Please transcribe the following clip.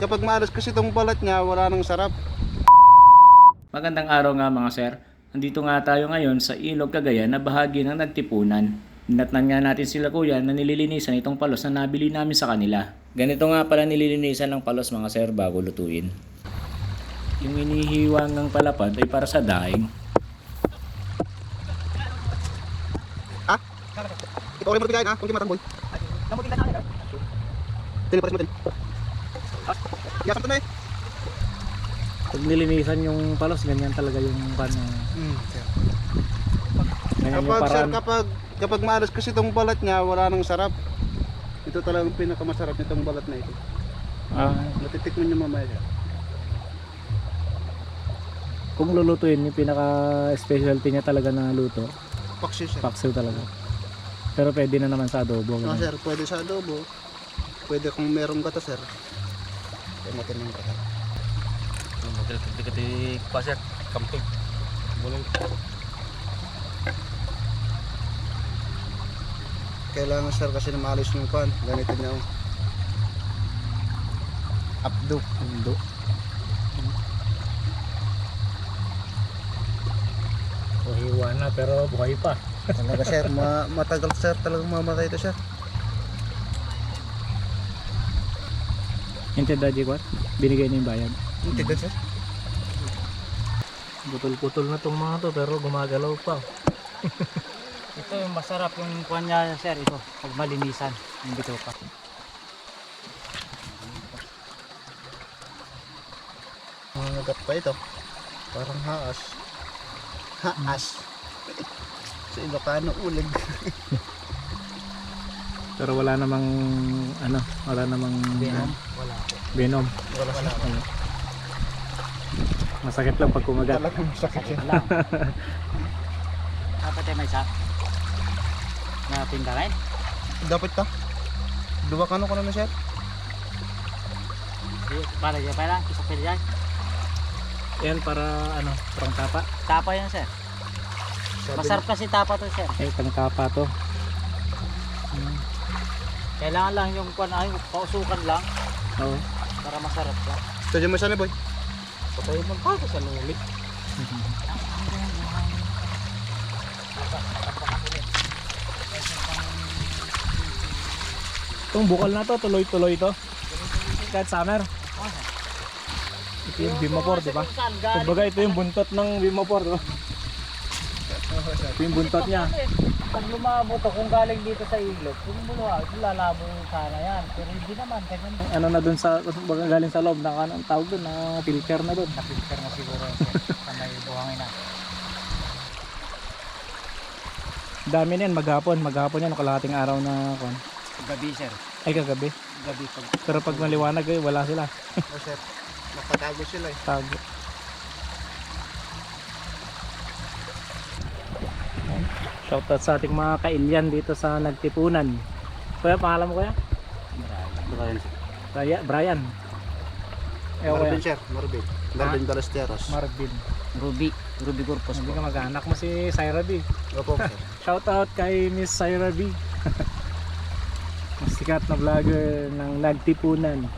kapag maalas kasi itong balat niya, wala nang sarap. Magandang araw nga mga sir. Nandito nga tayo ngayon sa Ilog Cagayan na bahagi ng Nagtipunan. Dinatnan nga natin sila kuya na nililinisan itong palos na nabili namin sa kanila. Ganito nga pala nililinisan ng palos mga sir bago lutuin. Yung inihiwang ng palapad ay para sa daing. Ha? Ito ulit mo bigay ha, kung di matangboy. Tili pa rin mo din. Yasan ito na eh. Pag nilinisan yung palos, ganyan talaga yung ganyan yung Kapag sir, paraan. kapag maalas kasi itong balat niya, wala nang sarap. Ito talagang pinakamasarap nitong balat na ito. Matitikman niyo mamaya siya. Kung lulutuin, yung pinaka-specialty niya talaga na luto, Paksiw sir. paksiw talaga. Pero pwede na naman sa adobo. Ah, ganun. sir, pwede sa adobo. Pwede kung merong gata sir. Kaya natin ng gata. Model kati pa sir, camping. Bulang. Kailangan sir kasi na maalis yung pan. Ganito niya oh. Abdo. Mundo. Hiwa na pero buhay pa. Talaga sir, matagal sir talagang mamatay ito sir. Hindi daddy ko, binigay niya yung bayad. Hindi ka sir. Putol-putol na tong mga to pero gumagalaw pa. Ito yung masarap yung kuha niya sir, ito pag malinisan yung bito pa. Mga nagat pa ito. Parang haas. Haas. Sa Ilocano ulig. Pero wala namang wala namang Venom, wala. venom. Wala sa ano. Masakit lang pag kumagat. Talagang sakit Sakit yan. lang. Dapat ay may isa na pindarin. Dapat ka. Dua kano ko na sir. Para dyan pa lang, isa pwede dyan. Yan para parang tapa. Tapa yan sir. Masarap kasi tapa to sir. Parang tapa to. Kailangan lang yung kuha ay pausukan lang Oo. para masarap siya. Ito dyan mo sana boy. Patay mo pa sa lulit. Itong bukal na to, tuloy-tuloy to. Kahit summer. Ito yung Bimapor, di ba? Kumbaga ito yung buntot ng Bimapor, di ba? Ito yung buntot niya. Pag lumabo to, kung galing dito sa ilog, kung buluha, lalabo sana yan. Pero hindi naman, ganyan. Ano na dun sa, kumbaga galing sa loob, ang tawag dun, na filter na dun. Napilter na siguro sa may buhangin na. Dami na yan, maghapon yan, kalahating araw na, Gabi sir, ay kagabi. gabi pag Pero pag maliwanag, wala sila. O sir. Nakatago sila eh. Tago. Shoutout sa ating mga kailyan dito sa Nagtipunan. Kuya, pangalan mo kuya? Brian. Ewan kuya. Marvin sir, Marvin. Marvin Balesteros. Marvin. Ruby Corpus Hindi po. ka mag-anak mo si Syra B. Opo sir. Shoutout kay Miss Syra B. Mas sikat na vlogger ng Nagtipunan.